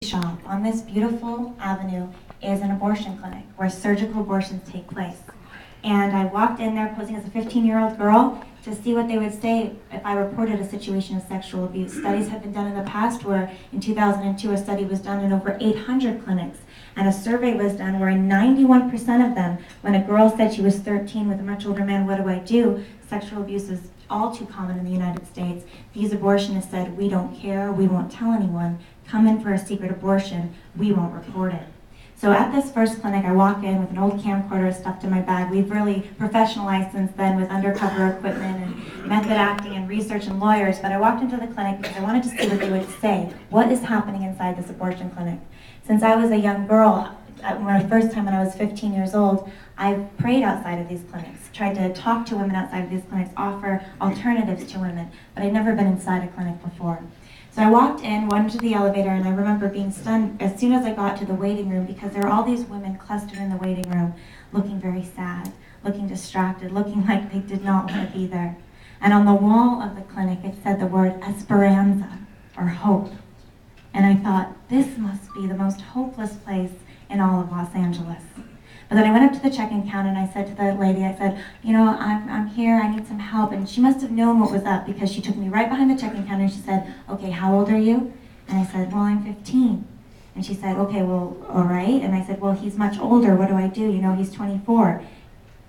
shop on this beautiful avenue is an abortion clinic where surgical abortions take place. And I walked in there posing as a 15-year-old girl to see what they would say if I reported a situation of sexual abuse. Studies have been done in the past where in 2002 a study was done in over 800 clinics, and a survey was done where in 91% of them, when a girl said she was 13 with a much older man, what do I do? Sexual abuse is all too common in the United States. These abortionists said, we don't care, we won't tell anyone, come in for a secret abortion, we won't report it. So at this first clinic, I walk in with an old camcorder stuffed in my bag. We've really professionalized since then with undercover equipment and method acting and research and lawyers, but I walked into the clinic because I wanted to see what they would say. What is happening inside this abortion clinic? Since I was a young girl, the first time when I was 15 years old, I prayed outside of these clinics, tried to talk to women outside of these clinics, offer alternatives to women, but I'd never been inside a clinic before. So I walked in, went into the elevator, and I remember being stunned as soon as I got to the waiting room because there were all these women clustered in the waiting room, looking very sad, looking distracted, looking like they did not want to be there. And on the wall of the clinic, it said the word Esperanza, or hope. And I thought, this must be the most hopeless place in all of Los Angeles. But then I went up to the check-in counter and I said to the lady, I said, you know, I'm here, I need some help. And she must have known what was up because she took me right behind the check-in counter and she said, okay, how old are you? And I said, well, I'm 15. And she said, okay, well, all right. And I said, well, he's much older, what do I do? You know, he's 24.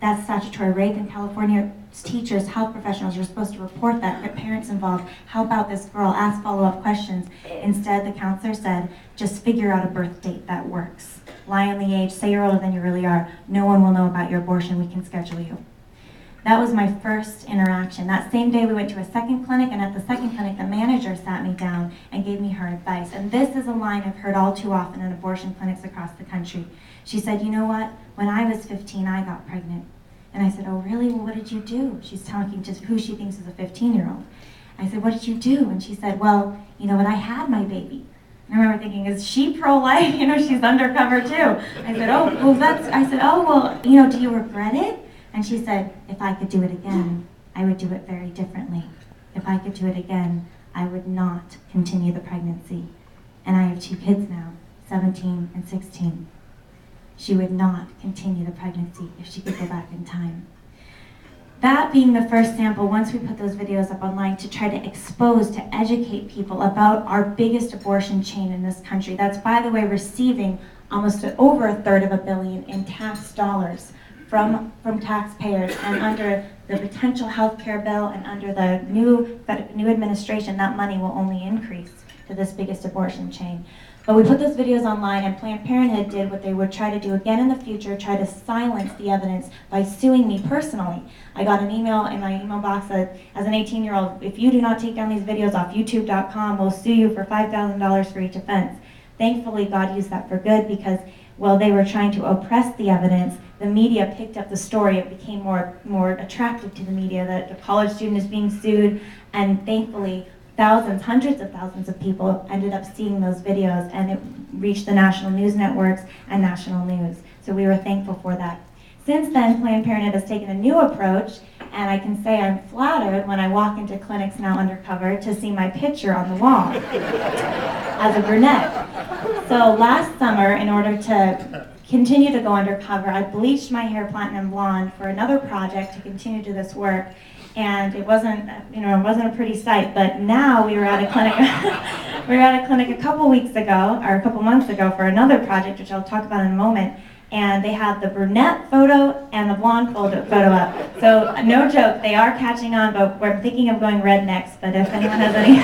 That's statutory rape in California. Teachers, health professionals, you're supposed to report that, get parents involved, help out this girl, ask follow-up questions. Instead, the counselor said, just figure out a birth date that works. Lie on the age, say you're older than you really are. No one will know about your abortion, we can schedule you. That was my first interaction. That same day we went to a second clinic, and at the second clinic the manager sat me down and gave me her advice. And this is a line I've heard all too often in abortion clinics across the country. She said, you know what, when I was 15 I got pregnant. And I said, oh really, well what did you do? She's talking to who she thinks is a 15-year-old. I said, what did you do? And she said, well, you know what, I had my baby. I remember thinking, is she pro-life? You know, she's undercover too. I said, oh, well, you know, do you regret it? And she said, if I could do it again, I would do it very differently. If I could do it again, I would not continue the pregnancy. And I have 2 kids now, 17 and 16. She would not continue the pregnancy if she could go back in time. That being the first sample, once we put those videos up online to try to expose, to educate people about our biggest abortion chain in this country, that's, by the way, receiving almost over $1/3 billion in tax dollars from taxpayers, and under the potential health care bill and under the new administration, that money will only increase to this biggest abortion chain. But we put those videos online, and Planned Parenthood did what they would try to do again in the future, try to silence the evidence by suing me personally. I got an email in my email box that, as an 18-year-old, if you do not take down these videos off youtube.com, we'll sue you for $5,000 for each offense. Thankfully, God used that for good, because while they were trying to oppress the evidence, the media picked up the story. It became more attractive to the media that a college student is being sued, and thankfully, thousands, hundreds of thousands of people ended up seeing those videos, and it reached the national news networks and national news. So we were thankful for that. Since then, Planned Parenthood has taken a new approach, and I can say I'm flattered when I walk into clinics now undercover to see my picture on the wall as a brunette. So last summer, in order to continue to go undercover, I bleached my hair platinum blonde for another project to continue to do this work. And it wasn't a pretty sight, but now we were at a clinic, a couple weeks ago, or a couple months ago, for another project, which I'll talk about in a moment, and they have the brunette photo and the blonde photo up. So no joke, they are catching on, but we're thinking of going red next, but if anyone has any